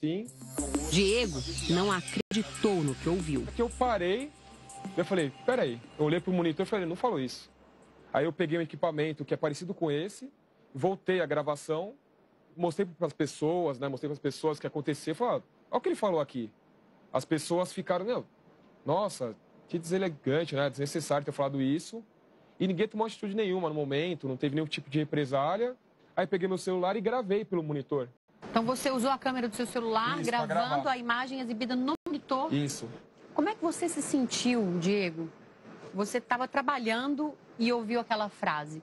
Sim. Diego não acreditou no que ouviu. Porque eu parei, eu falei, peraí. Eu olhei pro monitor e falei, não falou isso. Aí eu peguei um equipamento que é parecido com esse, voltei a gravação, mostrei para as pessoas, né? Mostrei para as pessoas o que aconteceu. Falei, olha o que ele falou aqui. As pessoas ficaram, meu, nossa, que deselegante, né? Desnecessário ter falado isso. E ninguém tomou atitude nenhuma no momento, não teve nenhum tipo de represália. Aí peguei meu celular e gravei pelo monitor. Então você usou a câmera do seu celular, Isso, pra gravando gravar. a imagem exibida no monitor? Isso. Como é que você se sentiu, Diego? Você estava trabalhando e ouviu aquela frase.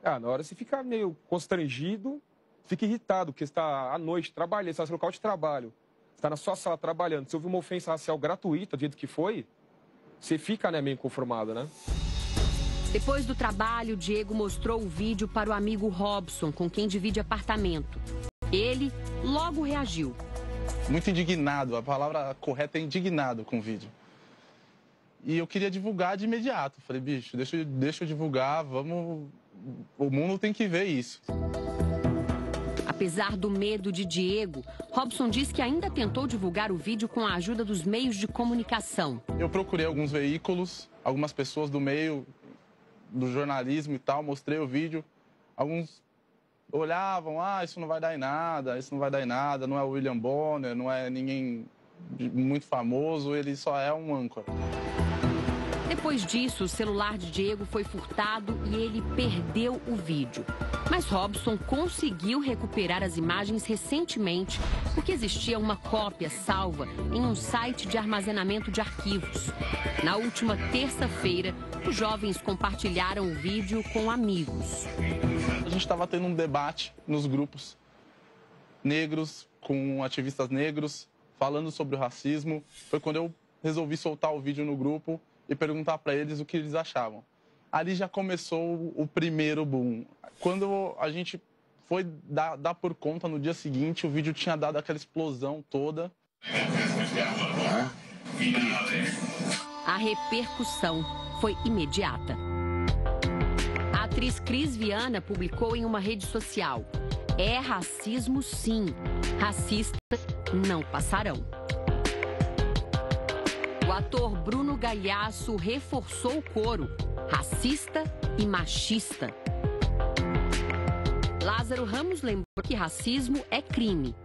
Ah, na hora você fica meio constrangido, fica irritado, porque você está à noite trabalhando, você está no seu local de trabalho, você está na sua sala trabalhando, você ouve uma ofensa racial gratuita, do jeito que foi, você fica, né, meio inconformado, né? Depois do trabalho, Diego mostrou o vídeo para o amigo Robson, com quem divide apartamento. Ele logo reagiu. Muito indignado, a palavra correta é indignado com o vídeo. E eu queria divulgar de imediato. Falei, bicho, deixa eu divulgar, vamos... O mundo tem que ver isso. Apesar do medo de Diego, Robson diz que ainda tentou divulgar o vídeo com a ajuda dos meios de comunicação. Eu procurei alguns veículos, algumas pessoas do meio do jornalismo e tal, mostrei o vídeo. Alguns olhavam, isso não vai dar em nada, isso não vai dar em nada, não é o William Bonner, não é ninguém muito famoso, ele só é um âncora. Depois disso, o celular de Diego foi furtado e ele perdeu o vídeo. Mas Robson conseguiu recuperar as imagens recentemente, porque existia uma cópia salva em um site de armazenamento de arquivos. Na última terça-feira, os jovens compartilharam o vídeo com amigos. A gente estava tendo um debate nos grupos negros, com ativistas negros, falando sobre o racismo. Foi quando eu resolvi soltar o vídeo no grupo e perguntar para eles o que eles achavam. Ali já começou o primeiro boom. Quando a gente foi dar por conta no dia seguinte, o vídeo tinha dado aquela explosão toda. A repercussão foi imediata. A atriz Cris Viana publicou em uma rede social: "É racismo, sim. Racistas não passarão." O ator Bruno Galhaço reforçou o coro: racista e machista. Lázaro Ramos lembrou que racismo é crime.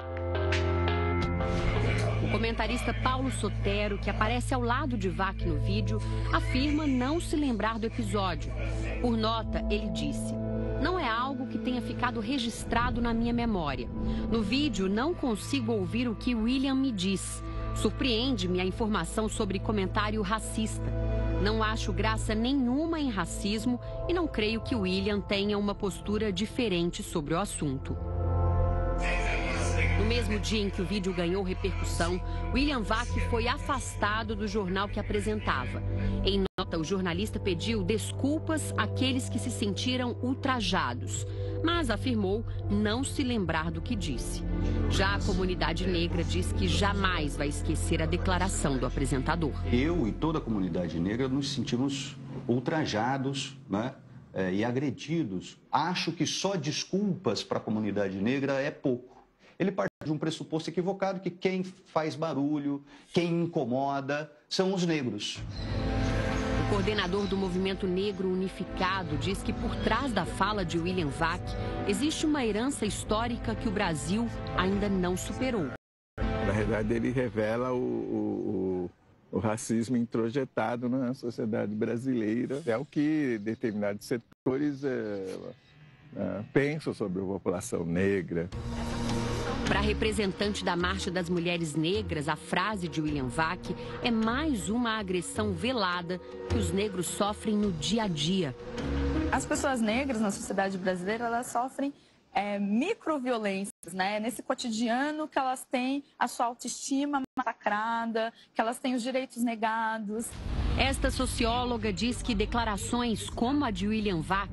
O comentarista Paulo Sotero, que aparece ao lado de Vac no vídeo, afirma não se lembrar do episódio. Por nota, ele disse: "Não é algo que tenha ficado registrado na minha memória. No vídeo, não consigo ouvir o que William me diz. Surpreende-me a informação sobre comentário racista. Não acho graça nenhuma em racismo e não creio que William tenha uma postura diferente sobre o assunto." No mesmo dia em que o vídeo ganhou repercussão, William Vac foi afastado do jornal que apresentava. Em nota, o jornalista pediu desculpas àqueles que se sentiram ultrajados, mas afirmou não se lembrar do que disse. Já a comunidade negra diz que jamais vai esquecer a declaração do apresentador. Eu e toda a comunidade negra nos sentimos ultrajados, né? E agredidos. Acho que só desculpas para a comunidade negra é pouco. Ele parte de um pressuposto equivocado que quem faz barulho, quem incomoda, são os negros. O coordenador do Movimento Negro Unificado diz que por trás da fala de William Vac existe uma herança histórica que o Brasil ainda não superou. Na verdade, ele revela o racismo introjetado na sociedade brasileira. É o que determinados setores pensam sobre a população negra. Para a representante da Marcha das Mulheres Negras, a frase de William Vac é mais uma agressão velada que os negros sofrem no dia a dia. As pessoas negras na sociedade brasileira, elas sofrem microviolências, né? Nesse cotidiano que elas têm a sua autoestima massacrada, que elas têm os direitos negados. Esta socióloga diz que declarações como a de William Vac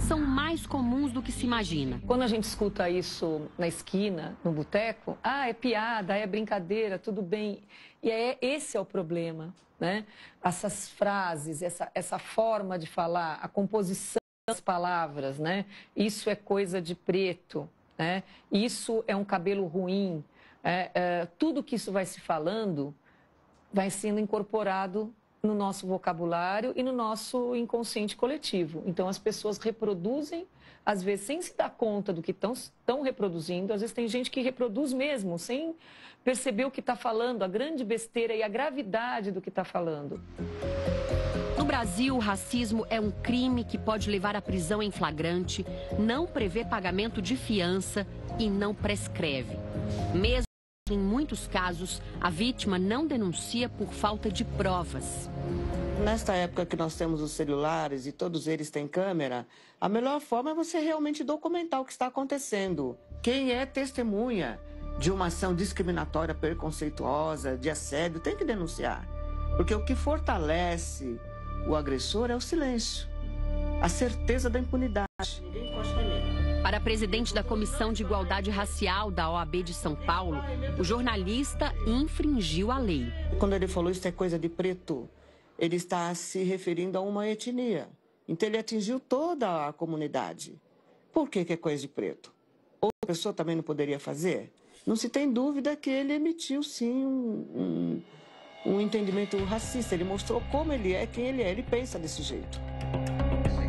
são mais comuns do que se imagina. Quando a gente escuta isso na esquina, no boteco, é piada, é brincadeira, tudo bem. E esse é o problema, né? Essas frases, essa forma de falar, a composição das palavras, né? Isso é coisa de preto, né? Isso é um cabelo ruim. tudo que isso vai se falando vai sendo incorporado no nosso vocabulário e no nosso inconsciente coletivo. Então, as pessoas reproduzem, às vezes, sem se dar conta do que estão reproduzindo. Às vezes, tem gente que reproduz mesmo, sem perceber o que está falando, a grande besteira e a gravidade do que está falando. No Brasil, o racismo é um crime que pode levar à prisão em flagrante, não prevê pagamento de fiança e não prescreve. Mesmo em muitos casos, a vítima não denuncia por falta de provas. Nesta época que nós temos os celulares e todos eles têm câmera, a melhor forma é você realmente documentar o que está acontecendo. Quem é testemunha de uma ação discriminatória, preconceituosa, de assédio, tem que denunciar. Porque o que fortalece o agressor é o silêncio, a certeza da impunidade. Ninguém encosta nele. Para a presidente da Comissão de Igualdade Racial da OAB de São Paulo, o jornalista infringiu a lei. Quando ele falou isso é coisa de preto, ele está se referindo a uma etnia. Então ele atingiu toda a comunidade. Por que é coisa de preto? Outra pessoa também não poderia fazer? Não se tem dúvida que ele emitiu, sim, um entendimento racista. Ele mostrou como ele é, quem ele é. Ele pensa desse jeito.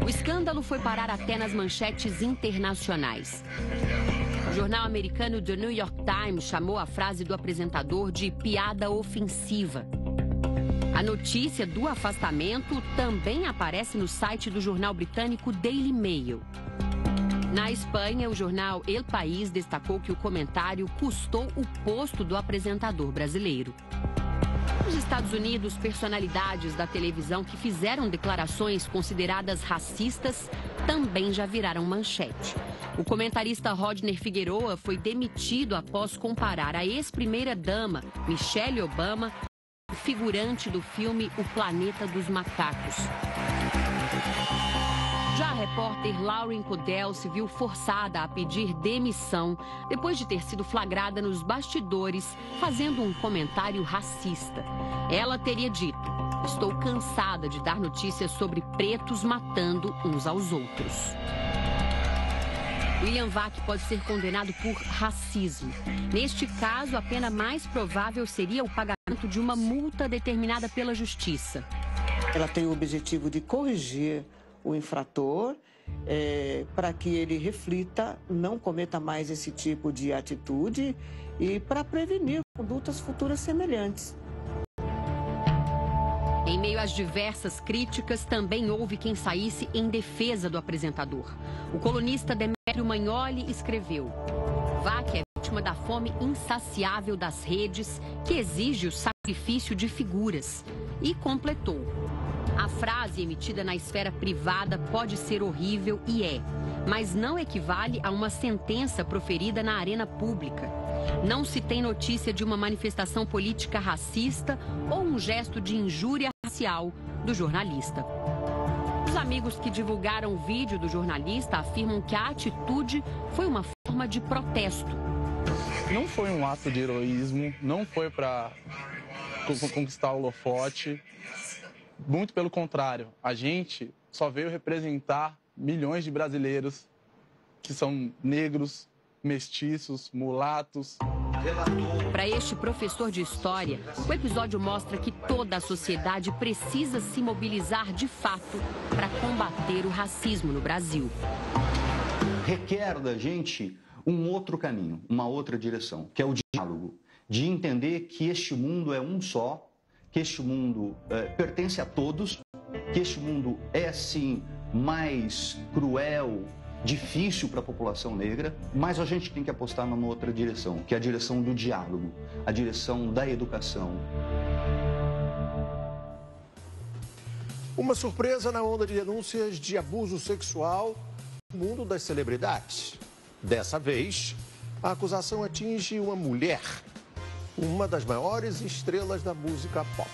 O escândalo foi parar até nas manchetes internacionais. O jornal americano The New York Times chamou a frase do apresentador de piada ofensiva. A notícia do afastamento também aparece no site do jornal britânico Daily Mail. Na Espanha, o jornal El País destacou que o comentário custou o posto do apresentador brasileiro. Nos Estados Unidos, personalidades da televisão que fizeram declarações consideradas racistas também já viraram manchete. O comentarista Rodney Figueroa foi demitido após comparar a ex-primeira-dama, Michelle Obama, com o figurante do filme O Planeta dos Macacos. Já a repórter Lauren Codell se viu forçada a pedir demissão depois de ter sido flagrada nos bastidores fazendo um comentário racista. Ela teria dito: "Estou cansada de dar notícias sobre pretos matando uns aos outros." William Vac pode ser condenado por racismo. Neste caso, a pena mais provável seria o pagamento de uma multa determinada pela Justiça. Ela tem o objetivo de corrigir o infrator, para que ele reflita, não cometa mais esse tipo de atitude e para prevenir condutas futuras semelhantes. Em meio às diversas críticas, também houve quem saísse em defesa do apresentador. O colunista Demétrio Magnoli escreveu: "Vac é vítima da fome insaciável das redes, que exige o sacrifício de figuras." E completou: "A frase emitida na esfera privada pode ser horrível e é, mas não equivale a uma sentença proferida na arena pública. Não se tem notícia de uma manifestação política racista ou um gesto de injúria racial do jornalista." Os amigos que divulgaram o vídeo do jornalista afirmam que a atitude foi uma forma de protesto. Não foi um ato de heroísmo, não foi para conquistar o holofote. Muito pelo contrário, a gente só veio representar milhões de brasileiros que são negros, mestiços, mulatos. Para este professor de história, o episódio mostra que toda a sociedade precisa se mobilizar de fato para combater o racismo no Brasil. Requer da gente um outro caminho, uma outra direção, que é o diálogo, de entender que este mundo é um só, que este mundo pertence a todos, que este mundo é, sim, mais cruel, difícil para a população negra, mas a gente tem que apostar numa outra direção, que é a direção do diálogo, a direção da educação. Uma surpresa na onda de denúncias de abuso sexual no mundo das celebridades. Dessa vez, a acusação atinge uma mulher, uma das maiores estrelas da música pop.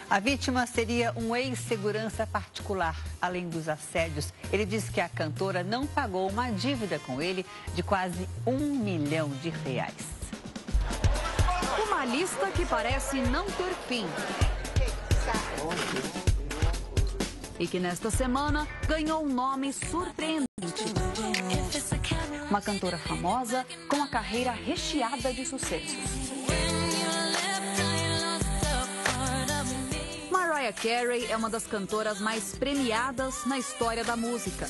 A vítima seria um ex-segurança particular. Além dos assédios, ele disse que a cantora não pagou uma dívida com ele de quase R$1 milhão. Uma lista que parece não ter fim. E que nesta semana ganhou um nome surpreendente. uma cantora famosa com a carreira recheada de sucessos. Mariah Carey é uma das cantoras mais premiadas na história da música.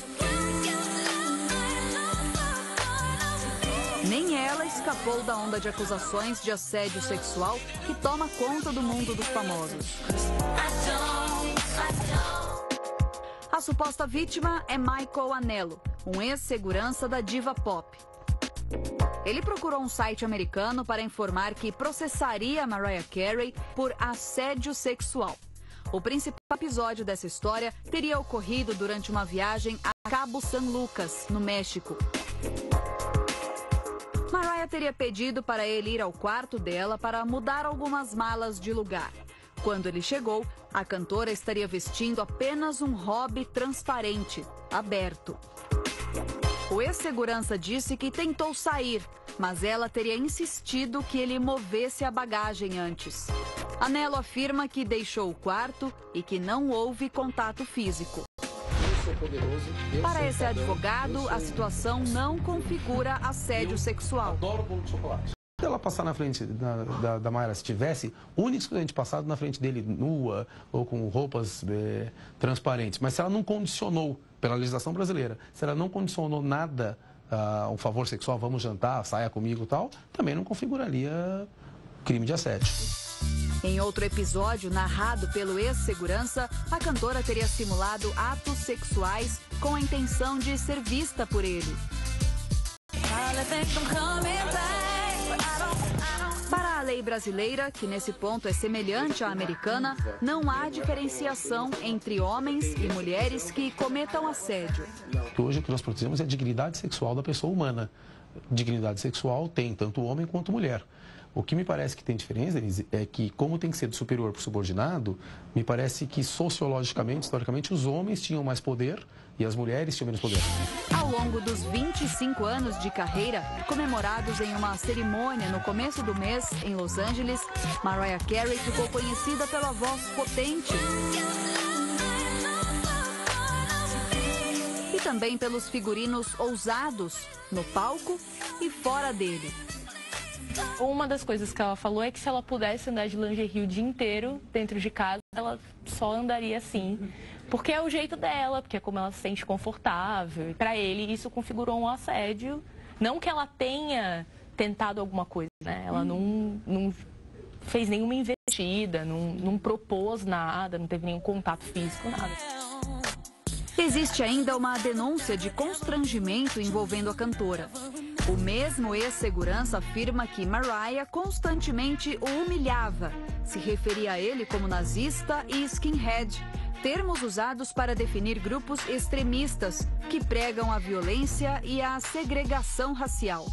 Nem ela escapou da onda de acusações de assédio sexual que toma conta do mundo dos famosos. A suposta vítima é Michael Anello, um ex-segurança da diva pop. Ele procurou um site americano para informar que processaria Mariah Carey por assédio sexual. O principal episódio dessa história teria ocorrido durante uma viagem a Cabo San Lucas, no México. Mariah teria pedido para ele ir ao quarto dela para mudar algumas malas de lugar. Quando ele chegou, a cantora estaria vestindo apenas um hobby transparente, aberto. O ex-segurança disse que tentou sair, mas ela teria insistido que ele movesse a bagagem antes. Anello afirma que deixou o quarto e que não houve contato físico. Para esse advogado, a situação não configura assédio sexual. Adoro bolo de chocolate. Se ela passar na frente da Mayra, se tivesse, unicamente passado na frente dele nua ou com roupas transparentes, mas se ela não condicionou, pela legislação brasileira, se ela não condicionou nada a um favor sexual, vamos jantar, saia comigo e tal, também não configuraria crime de assédio. Em outro episódio, narrado pelo ex-segurança, a cantora teria simulado atos sexuais com a intenção de ser vista por ele. Para a lei brasileira, que nesse ponto é semelhante à americana, não há diferenciação entre homens e mulheres que cometam assédio. Hoje o que nós protegemos é a dignidade sexual da pessoa humana. Dignidade sexual tem tanto homem quanto mulher. O que me parece que tem diferença, Denise, é que, como tem que ser do superior para o subordinado, me parece que sociologicamente, historicamente, os homens tinham mais poder e as mulheres tinham menos poder. Ao longo dos 25 anos de carreira, comemorados em uma cerimônia no começo do mês em Los Angeles, Mariah Carey ficou conhecida pela voz potente e também pelos figurinos ousados no palco e fora dele. Uma das coisas que ela falou é que se ela pudesse andar de lingerie o dia inteiro dentro de casa, ela só andaria assim. Porque é o jeito dela, porque é como ela se sente confortável. E para ele isso configurou um assédio. Não que ela tenha tentado alguma coisa, né? Ela não fez nenhuma investida, não propôs nada, não teve nenhum contato físico, nada. Existe ainda uma denúncia de constrangimento envolvendo a cantora. O mesmo ex-segurança afirma que Mariah constantemente o humilhava, se referia a ele como nazista e skinhead, termos usados para definir grupos extremistas que pregam a violência e a segregação racial.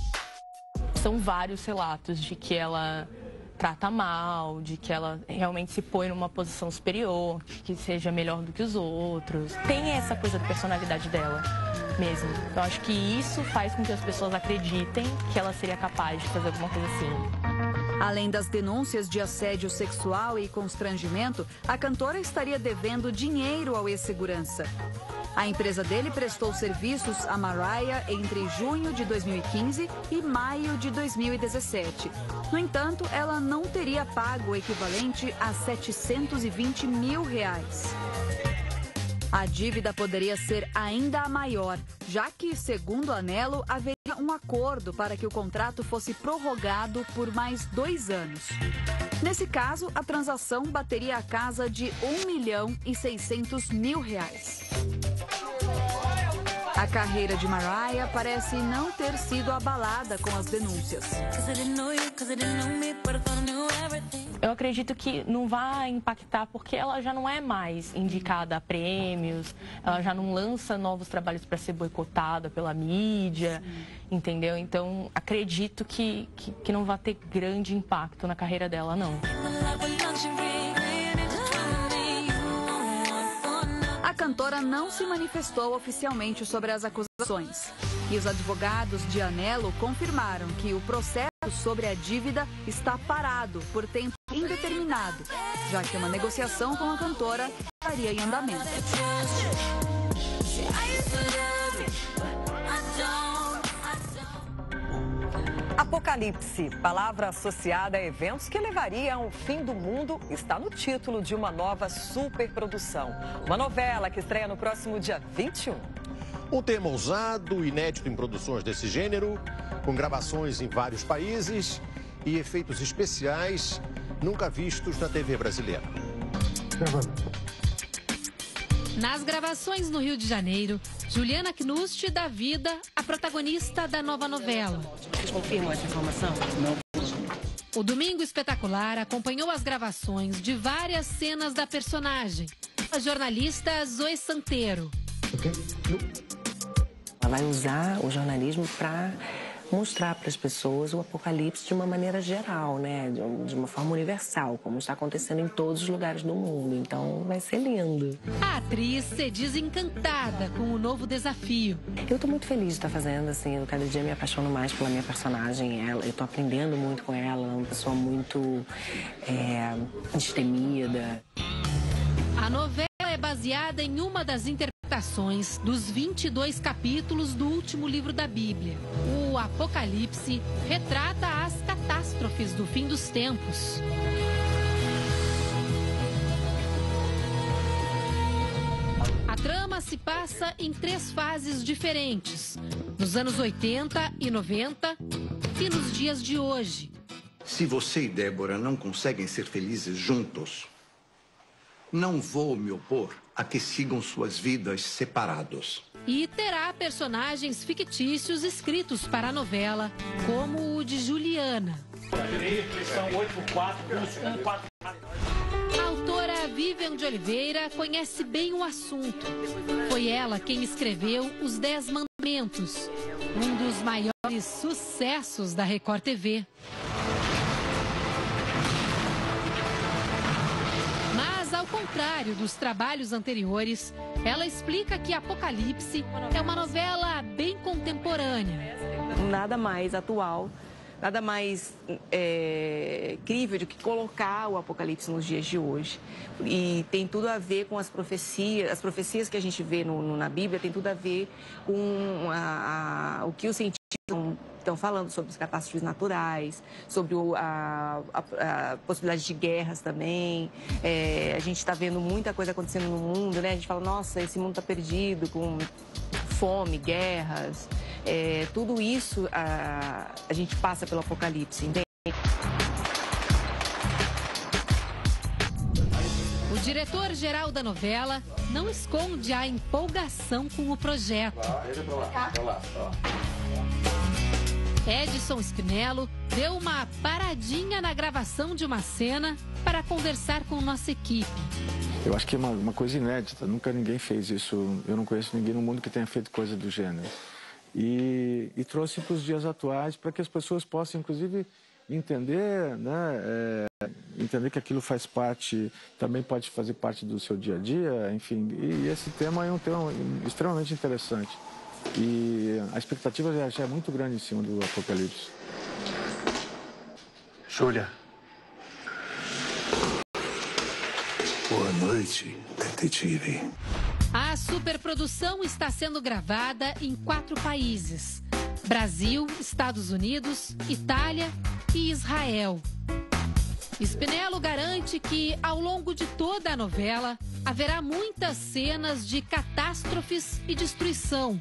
São vários relatos de que ela trata mal, de que ela realmente se põe numa posição superior, que seja melhor do que os outros. Tem essa coisa da personalidade dela mesmo. Então acho que isso faz com que as pessoas acreditem que ela seria capaz de fazer alguma coisa assim. Além das denúncias de assédio sexual e constrangimento, a cantora estaria devendo dinheiro ao ex-segurança. A empresa dele prestou serviços a Mariah entre junho de 2015 e maio de 2017. No entanto, ela não teria pago o equivalente a R$720 mil. A dívida poderia ser ainda maior, já que, segundo Anello, haveria um acordo para que o contrato fosse prorrogado por mais 2 anos. Nesse caso, a transação bateria a casa de R$1.600.000. A carreira de Mariah parece não ter sido abalada com as denúncias. Eu acredito que não vai impactar porque ela já não é mais indicada a prêmios, ela já não lança novos trabalhos para ser boicotada pela mídia, entendeu? Então, acredito que não vai ter grande impacto na carreira dela, não. A cantora não se manifestou oficialmente sobre as acusações. E os advogados de Anello confirmaram que o processo sobre a dívida está parado por tempo indeterminado, já que uma negociação com a cantora estaria em andamento. Apocalipse, palavra associada a eventos que levariam ao fim do mundo, está no título de uma nova superprodução. Uma novela que estreia no próximo dia 21. Um tema ousado, inédito em produções desse gênero, com gravações em vários países e efeitos especiais nunca vistos na TV brasileira. Nas gravações no Rio de Janeiro, Juliana Knust dá vida à protagonista da nova novela. Vocês confirmam essa informação? Não. O Domingo Espetacular acompanhou as gravações de várias cenas da personagem, a jornalista Zoe Santeiro. Ela vai usar o jornalismo para mostrar para as pessoas o apocalipse de uma maneira geral, né? De uma forma universal, como está acontecendo em todos os lugares do mundo. Então vai ser lindo. A atriz se diz encantada com o novo desafio. Eu estou muito feliz de estar fazendo, assim, eu cada dia me apaixono mais pela minha personagem. Eu estou aprendendo muito com ela, ela é uma pessoa muito destemida. A novela é baseada em uma das interpretações dos 22 capítulos do último livro da Bíblia. O Apocalipse retrata as catástrofes do fim dos tempos. A trama se passa em 3 fases diferentes, nos anos 80 e 90 e nos dias de hoje. Se você e Débora não conseguem ser felizes juntos, não vou me opor a que sigam suas vidas separados. E terá personagens fictícios escritos para a novela, como o de Juliana. A autora Vivian de Oliveira conhece bem o assunto. Foi ela quem escreveu Os 10 Mandamentos, um dos maiores sucessos da Record TV. Ao contrário dos trabalhos anteriores, ela explica que Apocalipse é uma novela bem contemporânea. Nada mais atual, nada mais crível do que colocar o Apocalipse nos dias de hoje. E tem tudo a ver com as profecias que a gente vê na Bíblia, tem tudo a ver com o que os cientistas estão falando sobre as catástrofes naturais, sobre a possibilidade de guerras também. A gente está vendo muita coisa acontecendo no mundo, né? A gente fala, nossa, esse mundo está perdido, com fome, guerras. Tudo isso a gente passa pelo Apocalipse, entende? O diretor-geral da novela não esconde a empolgação com o projeto. Edson Spinello deu uma paradinha na gravação de uma cena para conversar com nossa equipe. Eu acho que é uma coisa inédita, nunca ninguém fez isso, eu não conheço ninguém no mundo que tenha feito coisa do gênero. E trouxe para os dias atuais para que as pessoas possam, inclusive, entender, né, entender que aquilo faz parte, também pode fazer parte do seu dia a dia, enfim. E esse tema é um tema extremamente interessante. E a expectativa já é muito grande em cima do Apocalipse. Júlia. Boa noite, detetive. A superprodução está sendo gravada em 4 países: Brasil, Estados Unidos, Itália e Israel. Spinello garante que, ao longo de toda a novela, haverá muitas cenas de catástrofes e destruição,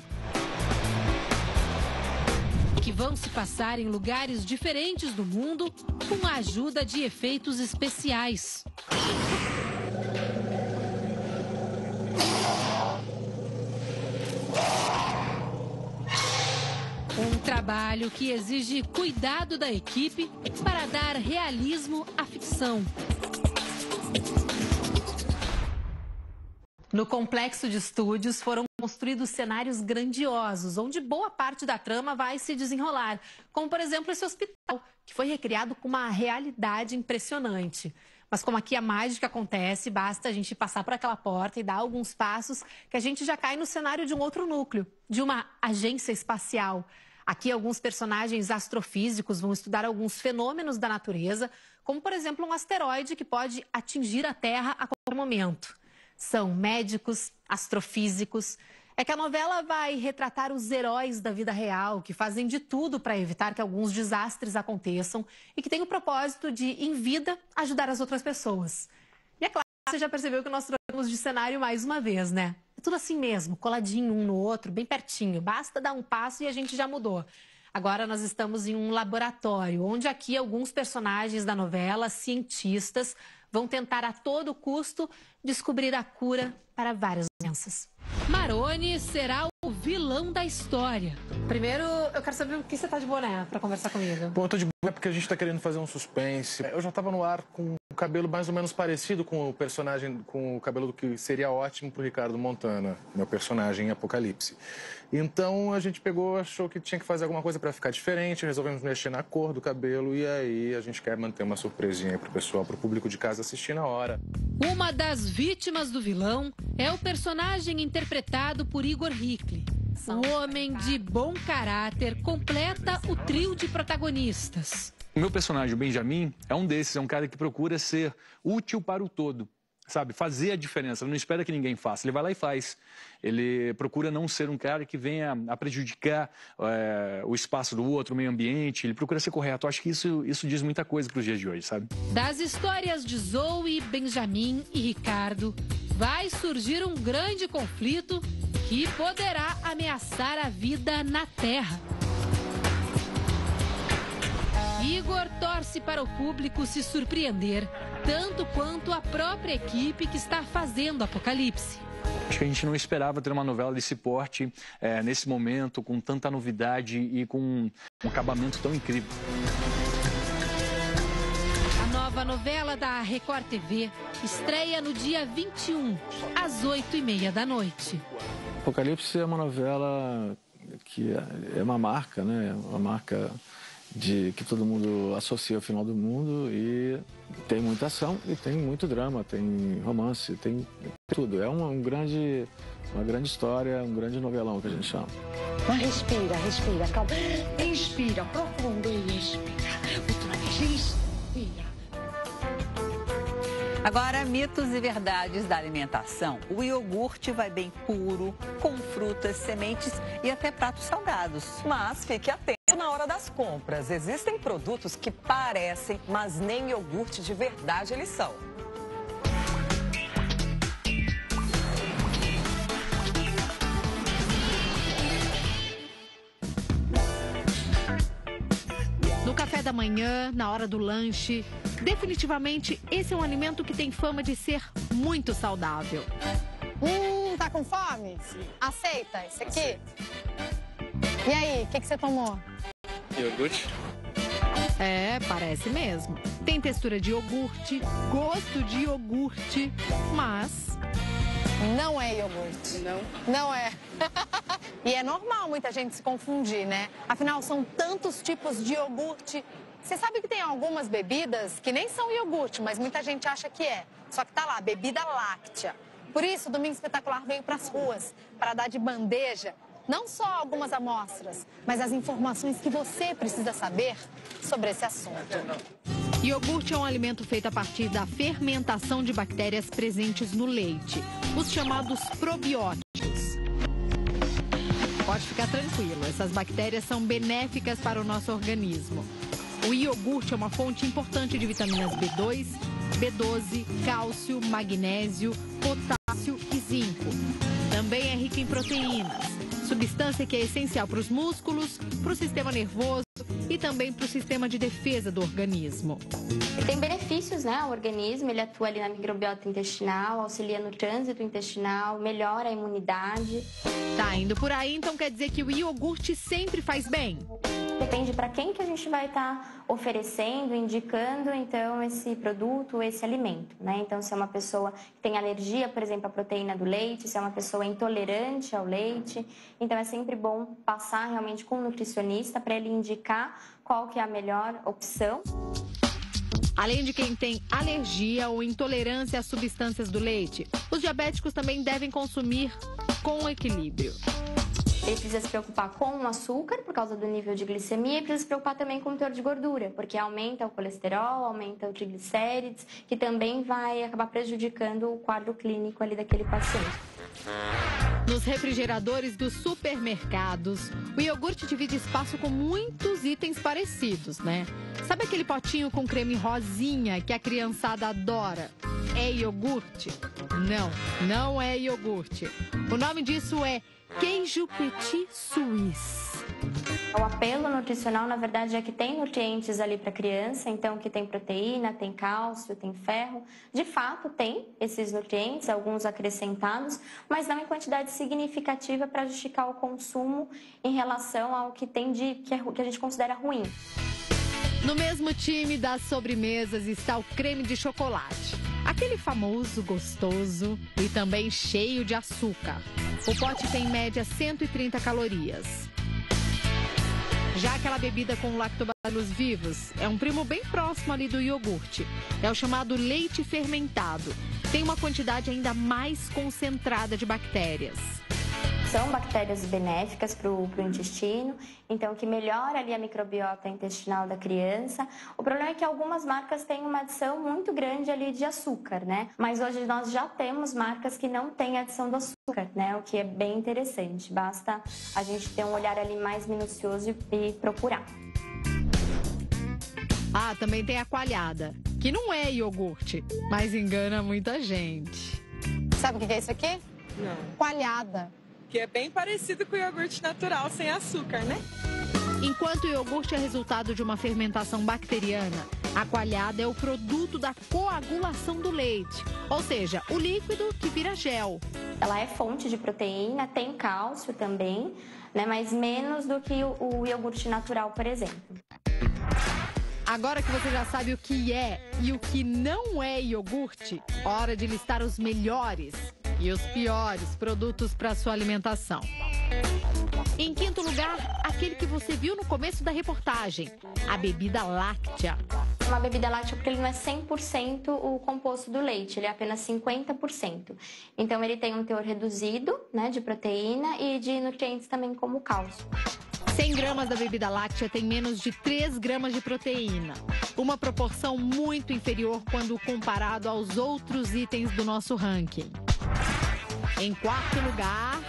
que vão se passar em lugares diferentes do mundo com a ajuda de efeitos especiais. Um trabalho que exige cuidado da equipe para dar realismo à ficção. No complexo de estúdios foram construídos cenários grandiosos, onde boa parte da trama vai se desenrolar, como por exemplo esse hospital, que foi recriado com uma realidade impressionante. Mas como aqui a mágica acontece, basta a gente passar por aquela porta e dar alguns passos que a gente já cai no cenário de um outro núcleo, de uma agência espacial. Aqui alguns personagens astrofísicos vão estudar alguns fenômenos da natureza, como por exemplo um asteroide que pode atingir a Terra a qualquer momento. São médicos, astrofísicos, é que a novela vai retratar os heróis da vida real, que fazem de tudo para evitar que alguns desastres aconteçam e que tem o propósito de, em vida, ajudar as outras pessoas. E é claro, você já percebeu que nós trocamos de cenário mais uma vez, né? É tudo assim mesmo, coladinho um no outro, bem pertinho. Basta dar um passo e a gente já mudou. Agora nós estamos em um laboratório, onde aqui alguns personagens da novela, cientistas, vão tentar a todo custo descobrir a cura para várias doenças. Maroni será o vilão da história. Primeiro, eu quero saber o que você tá de boné para conversar comigo. Bom, eu tô de boné porque a gente tá querendo fazer um suspense. Eu já tava no ar com o cabelo mais ou menos parecido com o personagem, com o cabelo que seria ótimo pro Ricardo Montana, meu personagem em Apocalipse. Então a gente pegou, achou que tinha que fazer alguma coisa para ficar diferente, resolvemos mexer na cor do cabelo e aí a gente quer manter uma surpresinha aí pro pessoal, pro público de casa assistir na hora. Uma das vítimas do vilão é o personagem interpretado por Igor Hickley. Um homem de bom caráter completa o trio de protagonistas. O meu personagem, o Benjamin, é um desses, é um cara que procura ser útil para o todo. Sabe, fazer a diferença, não espera que ninguém faça, ele vai lá e faz. Ele procura não ser um cara que venha a prejudicar o espaço do outro, o meio ambiente, ele procura ser correto. Eu acho que isso diz muita coisa para os dias de hoje, sabe? Das histórias de Zoe, Benjamin e Ricardo, vai surgir um grande conflito que poderá ameaçar a vida na Terra. Igor torce para o público se surpreender, tanto quanto a própria equipe que está fazendo Apocalipse. Acho que a gente não esperava ter uma novela desse porte, nesse momento, com tanta novidade e com um acabamento tão incrível. A nova novela da Record TV estreia no dia 21, às 8h30 da noite. Apocalipse é uma novela que é uma marca, né? Uma marca que todo mundo associa ao final do mundo e tem muita ação e tem muito drama, tem romance, tem tudo. É uma grande história, um grande novelão que a gente chama. Mas respira, calma. Inspira, profundo e expira. Outra vez, inspira. Agora, mitos e verdades da alimentação. O iogurte vai bem puro, com frutas, sementes e até pratos salgados. Mas fique atento na hora das compras. Existem produtos que parecem, mas nem iogurte de verdade eles são. No café da manhã, na hora do lanche, definitivamente esse é um alimento que tem fama de ser muito saudável. Tá com fome? Sim. Aceita esse aqui? E aí, o que você tomou? Iogurte. É, parece mesmo. Tem textura de iogurte, gosto de iogurte, mas não é iogurte. Não? Não é. E é normal muita gente se confundir, né? Afinal, são tantos tipos de iogurte. Você sabe que tem algumas bebidas que nem são iogurte, mas muita gente acha que é. Só que tá lá, bebida láctea. Por isso, o Domingo Espetacular veio pras ruas para dar de bandeja não só algumas amostras, mas as informações que você precisa saber sobre esse assunto. Iogurte é um alimento feito a partir da fermentação de bactérias presentes no leite, os chamados probióticos. Pode ficar tranquilo, essas bactérias são benéficas para o nosso organismo. O iogurte é uma fonte importante de vitaminas B2, B12, cálcio, magnésio, potássio e zinco. Também é rico em proteínas, substância que é essencial para os músculos, para o sistema nervoso e também para o sistema de defesa do organismo. Tem benefícios, né, ao organismo, ele atua ali na microbiota intestinal, auxilia no trânsito intestinal, melhora a imunidade. Tá indo por aí, então quer dizer que o iogurte sempre faz bem? Depende para quem que a gente vai estar oferecendo, indicando, então, esse produto, esse alimento, né? Então, se é uma pessoa que tem alergia, por exemplo, à proteína do leite, se é uma pessoa intolerante ao leite, então é sempre bom passar realmente com um nutricionista para ele indicar qual que é a melhor opção. Além de quem tem alergia ou intolerância às substâncias do leite, os diabéticos também devem consumir com equilíbrio. Ele precisa se preocupar com o açúcar, por causa do nível de glicemia, e precisa se preocupar também com o teor de gordura, porque aumenta o colesterol, aumenta o triglicérides, que também vai acabar prejudicando o quadro clínico ali daquele paciente. Nos refrigeradores dos supermercados, o iogurte divide espaço com muitos itens parecidos, né? Sabe aquele potinho com creme rosinha que a criançada adora? É iogurte? Não, não é iogurte. O nome disso é queijo petit suisse. O apelo nutricional, na verdade, é que tem nutrientes ali para a criança, então que tem proteína, tem cálcio, tem ferro. De fato, tem esses nutrientes, alguns acrescentados, mas não em quantidade significativa para justificar o consumo em relação ao que tem que a gente considera ruim. No mesmo time das sobremesas está o creme de chocolate. Aquele famoso, gostoso e também cheio de açúcar. O pote tem em média 130 calorias. Já aquela bebida com lactobacilos vivos é um primo bem próximo ali do iogurte. É o chamado leite fermentado. Tem uma quantidade ainda mais concentrada de bactérias. São bactérias benéficas para o intestino, então que melhora ali a microbiota intestinal da criança. O problema é que algumas marcas têm uma adição muito grande ali de açúcar, né? Mas hoje nós já temos marcas que não têm adição do açúcar, né? O que é bem interessante. Basta a gente ter um olhar ali mais minucioso e procurar. Ah, também tem a coalhada, que não é iogurte, mas engana muita gente. Sabe o que é isso aqui? Não. Coalhada. Que é bem parecido com o iogurte natural, sem açúcar, né? Enquanto o iogurte é resultado de uma fermentação bacteriana, a coalhada é o produto da coagulação do leite, ou seja, o líquido que vira gel. Ela é fonte de proteína, tem cálcio também, né, mas menos do que o iogurte natural, por exemplo. Agora que você já sabe o que é e o que não é iogurte, hora de listar os melhores e os piores produtos para sua alimentação. Em quinto lugar, aquele que você viu no começo da reportagem, a bebida láctea. Uma bebida láctea porque ele não é 100% o composto do leite, ele é apenas 50%. Então ele tem um teor reduzido, né, de proteína e de nutrientes também como cálcio. 100 gramas da bebida láctea tem menos de 3 gramas de proteína. Uma proporção muito inferior quando comparado aos outros itens do nosso ranking. Em quarto lugar,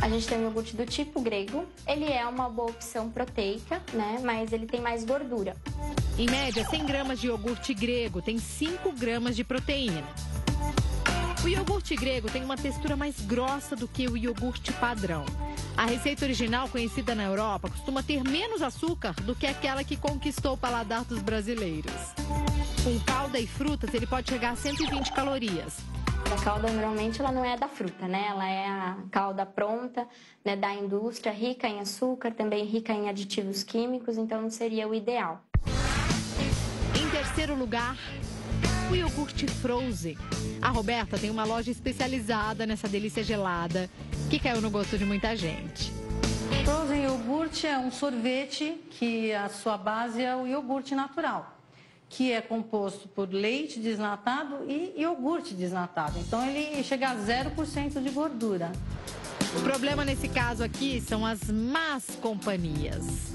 a gente tem o iogurte do tipo grego. Ele é uma boa opção proteica, né? Mas ele tem mais gordura. Em média, 100 gramas de iogurte grego tem 5 gramas de proteína. O iogurte grego tem uma textura mais grossa do que o iogurte padrão. A receita original, conhecida na Europa, costuma ter menos açúcar do que aquela que conquistou o paladar dos brasileiros. Com calda e frutas, ele pode chegar a 120 calorias. A calda, normalmente, ela não é da fruta, né? Ela é a calda pronta, né, da indústria, rica em açúcar, também rica em aditivos químicos, então não seria o ideal. Em terceiro lugar, o iogurte Frozen. A Roberta tem uma loja especializada nessa delícia gelada, que caiu no gosto de muita gente. Frozen iogurte é um sorvete que a sua base é o iogurte natural, que é composto por leite desnatado e iogurte desnatado. Então ele chega a 0% de gordura. O problema nesse caso aqui são as más companhias.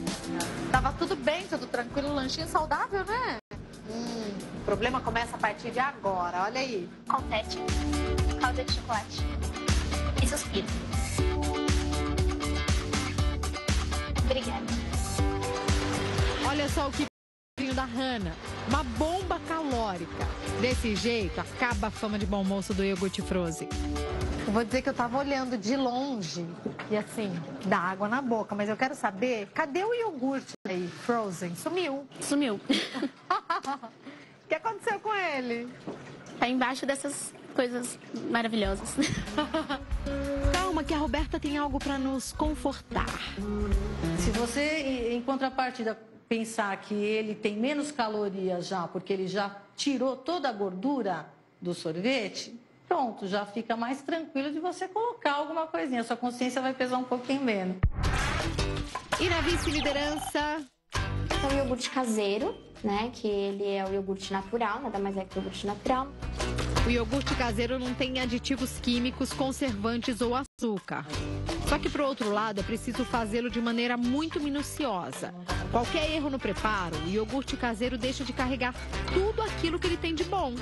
Tava tudo bem, tudo tranquilo, lanchinho saudável, né? O problema começa a partir de agora, olha aí. Confete, calda de chocolate e suspiro. Obrigada. Olha só o que da Hannah, uma bomba calórica. Desse jeito, acaba a fama de bom moço do iogurte Frozen. Eu vou dizer que eu tava olhando de longe e assim, dá água na boca, mas eu quero saber, cadê o iogurte aí, Frozen? Sumiu. Sumiu. O que aconteceu com ele? Tá embaixo dessas coisas maravilhosas. Calma que a Roberta tem algo para nos confortar. Se você, em contrapartida, pensar que ele tem menos calorias já, porque ele já tirou toda a gordura do sorvete, pronto, já fica mais tranquilo de você colocar alguma coisinha. Sua consciência vai pesar um pouquinho menos. E na vice-liderança? É o iogurte caseiro, né? Que ele é o iogurte natural, nada mais é que o iogurte natural. O iogurte caseiro não tem aditivos químicos, conservantes ou açúcar. Só que, por outro lado, é preciso fazê-lo de maneira muito minuciosa. Qualquer erro no preparo, o iogurte caseiro deixa de carregar tudo aquilo que ele tem de bom.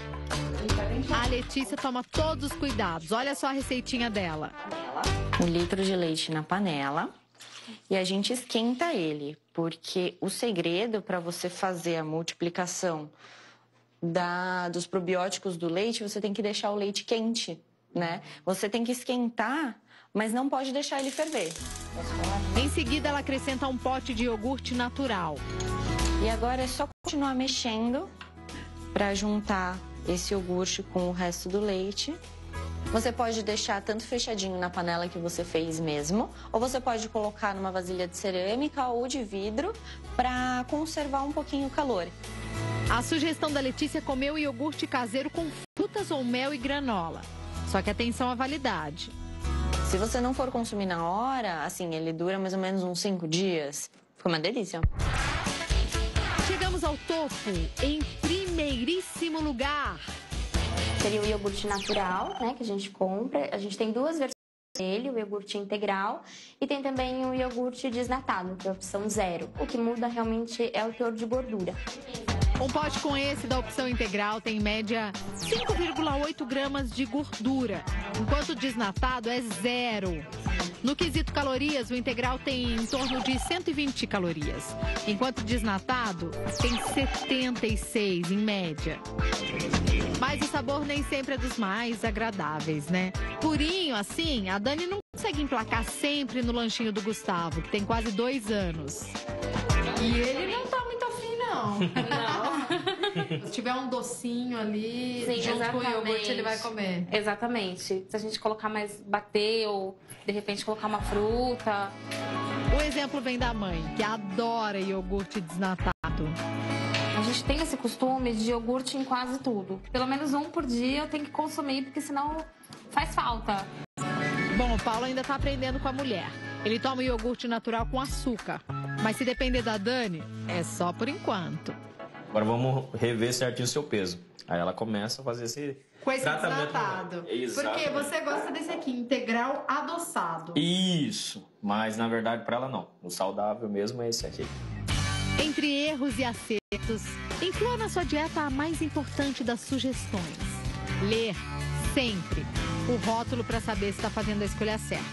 A Letícia toma todos os cuidados. Olha só a receitinha dela. 1 litro de leite na panela e a gente esquenta ele, porque o segredo para você fazer a multiplicação dos probióticos do leite, você tem que deixar o leite quente, né? Você tem que esquentar, mas não pode deixar ele ferver. Em seguida, ela acrescenta um pote de iogurte natural. E agora é só continuar mexendo para juntar esse iogurte com o resto do leite. Você pode deixar tanto fechadinho na panela que você fez mesmo, ou você pode colocar numa vasilha de cerâmica ou de vidro para conservar um pouquinho o calor. A sugestão da Letícia é comer o iogurte caseiro com frutas ou mel e granola. Só que atenção à validade. Se você não for consumir na hora, assim, ele dura mais ou menos uns 5 dias. Fica uma delícia. Chegamos ao topo, em primeiríssimo lugar. Seria o iogurte natural, né, que a gente compra. A gente tem 2 versões dele, o iogurte integral e tem também o iogurte desnatado, que é a opção 0. O que muda realmente é o teor de gordura. Um pote com esse da opção integral tem em média 5,8 gramas de gordura, enquanto o desnatado é 0. No quesito calorias, o integral tem em torno de 120 calorias, enquanto o desnatado tem 76 em média. Mas o sabor nem sempre é dos mais agradáveis, né? Purinho, assim, a Dani não consegue emplacar sempre no lanchinho do Gustavo, que tem quase 2 anos. E ele não tá muito afim, não. Não. Se tiver um docinho ali, Sim, junto com o iogurte, ele vai comer. Exatamente. Se a gente colocar mais, bater ou, de repente, colocar uma fruta. O exemplo vem da mãe, que adora iogurte desnatado. A gente tem esse costume de iogurte em quase tudo. Pelo menos 1 por dia eu tenho que consumir, porque senão faz falta. Bom, o Paulo ainda tá aprendendo com a mulher. Ele toma iogurte natural com açúcar. Mas se depender da Dani, é só por enquanto. Agora vamos rever certinho o seu peso. Aí ela começa a fazer esse com esse tratamento desnatado. Porque você gosta desse aqui, integral adoçado. Isso, mas na verdade para ela não. O saudável mesmo é esse aqui. Entre erros e acertos, inclua na sua dieta a mais importante das sugestões. Ler sempre o rótulo para saber se está fazendo a escolha certa,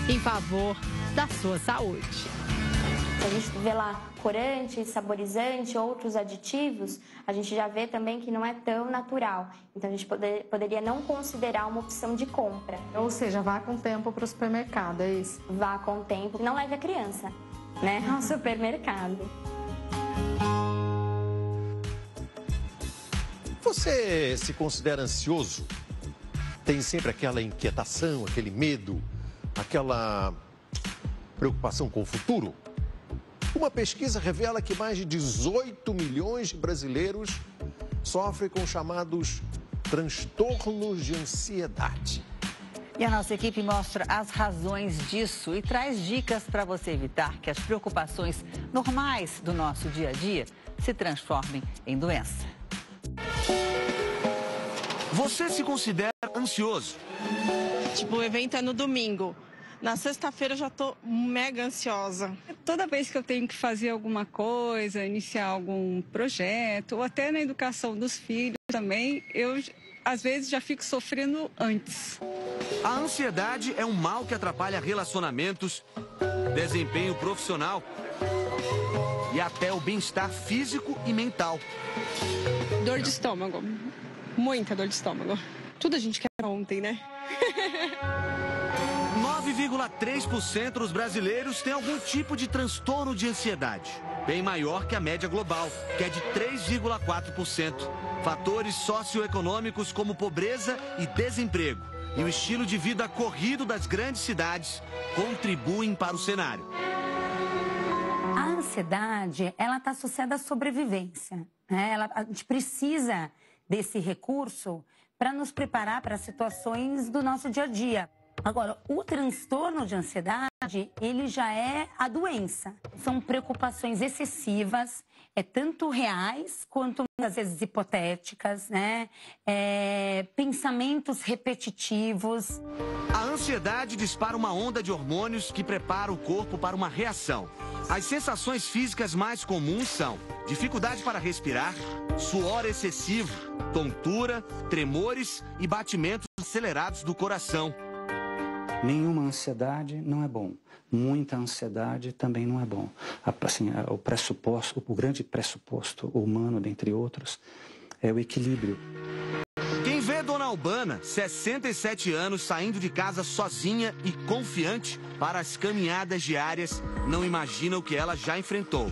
em favor da sua saúde. Se a gente vê lá corante, saborizante, outros aditivos, a gente já vê também que não é tão natural. Então a gente poderia não considerar uma opção de compra. Ou seja, vá com tempo para o supermercado, é isso? Vá com tempo. Não leve a criança, né, ao supermercado. Você se considera ansioso? Tem sempre aquela inquietação, aquele medo, aquela preocupação com o futuro? Uma pesquisa revela que mais de 18 milhões de brasileiros sofrem com chamados transtornos de ansiedade. E a nossa equipe mostra as razões disso e traz dicas para você evitar que as preocupações normais do nosso dia a dia se transformem em doença. Você se considera ansioso? Tipo, o evento é no domingo. Na sexta-feira eu já tô mega ansiosa. Toda vez que eu tenho que fazer alguma coisa, iniciar algum projeto, ou até na educação dos filhos também, eu às vezes já fico sofrendo antes. A ansiedade é um mal que atrapalha relacionamentos, desempenho profissional e até o bem-estar físico e mental. Dor de estômago. Muita dor de estômago. Tudo a gente quer ontem, né? 9,3% dos brasileiros têm algum tipo de transtorno de ansiedade, bem maior que a média global, que é de 3,4%. Fatores socioeconômicos como pobreza e desemprego e o estilo de vida corrido das grandes cidades contribuem para o cenário. A ansiedade, ela está associada à sobrevivência, né? A gente precisa desse recurso para nos preparar para situações do nosso dia a dia. Agora, o transtorno de ansiedade, ele já é a doença. São preocupações excessivas, tanto reais quanto muitas vezes hipotéticas, né? Pensamentos repetitivos. A ansiedade dispara uma onda de hormônios que prepara o corpo para uma reação. As sensações físicas mais comuns são dificuldade para respirar, suor excessivo, tontura, tremores e batimentos acelerados do coração. Nenhuma ansiedade não é bom. Muita ansiedade também não é bom. Assim, o grande pressuposto humano, dentre outros, é o equilíbrio. Quem vê Dona Albana, 67 anos, saindo de casa sozinha e confiante para as caminhadas diárias, não imagina o que ela já enfrentou.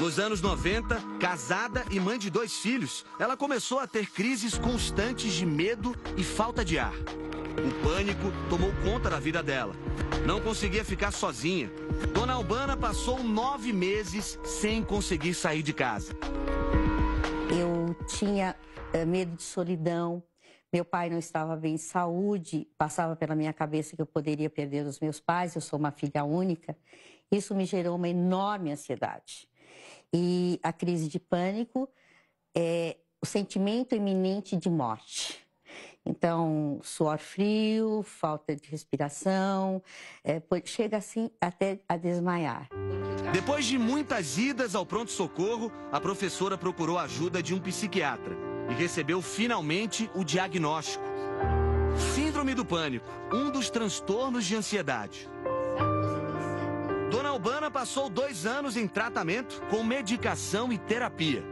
Nos anos 90, casada e mãe de 2 filhos, ela começou a ter crises constantes de medo e falta de ar. O pânico tomou conta da vida dela. Não conseguia ficar sozinha. Dona Albana passou 9 meses sem conseguir sair de casa. Eu tinha medo de solidão. Meu pai não estava bem de saúde. Passava pela minha cabeça que eu poderia perder os meus pais. Eu sou uma filha única. Isso me gerou uma enorme ansiedade. E a crise de pânico é o sentimento iminente de morte. Então, suor frio, falta de respiração, chega assim até a desmaiar. Depois de muitas idas ao pronto-socorro, a professora procurou a ajuda de um psiquiatra e recebeu finalmente o diagnóstico. Síndrome do pânico, um dos transtornos de ansiedade. Dona Albana passou 2 anos em tratamento com medicação e terapia.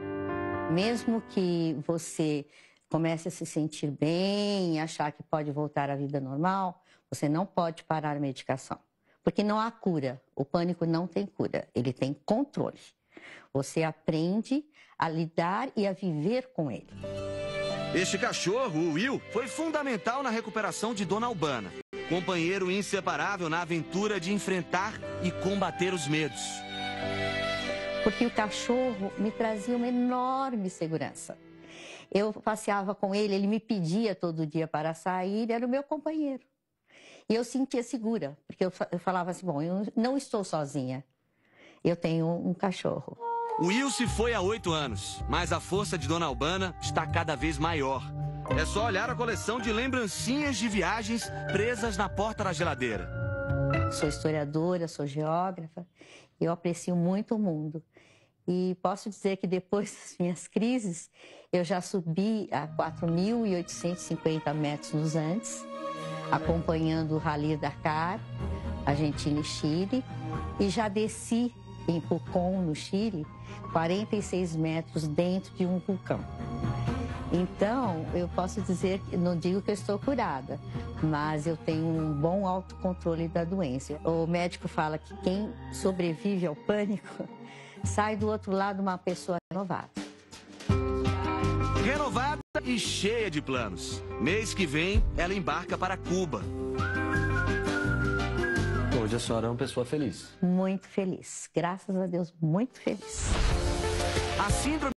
Mesmo que você comece a se sentir bem, achar que pode voltar à vida normal, você não pode parar a medicação. Porque não há cura. O pânico não tem cura, ele tem controle. Você aprende a lidar e a viver com ele. Este cachorro, o Will, foi fundamental na recuperação de Dona Albana. Companheiro inseparável na aventura de enfrentar e combater os medos. Porque o cachorro me trazia uma enorme segurança. Eu passeava com ele, ele me pedia todo dia para sair, ele era o meu companheiro. E eu sentia segura, porque eu falava assim, bom, eu não estou sozinha, eu tenho um cachorro. O Will se foi há 8 anos, mas a força de Dona Albana está cada vez maior. É só olhar a coleção de lembrancinhas de viagens presas na porta da geladeira. Sou historiadora, sou geógrafa, eu aprecio muito o mundo. E posso dizer que depois das minhas crises, eu já subi a 4.850 metros nos Andes, acompanhando o Rally Dakar, Argentina e Chile, e já desci em Pucón, no Chile, 46 metros dentro de um vulcão. Então, eu posso dizer, não digo que eu estou curada, mas eu tenho um bom autocontrole da doença. O médico fala que quem sobrevive ao pânico sai do outro lado uma pessoa renovada. Renovada e cheia de planos. Mês que vem, ela embarca para Cuba. Hoje a senhora é uma pessoa feliz. Muito feliz. Graças a Deus, muito feliz. A síndrome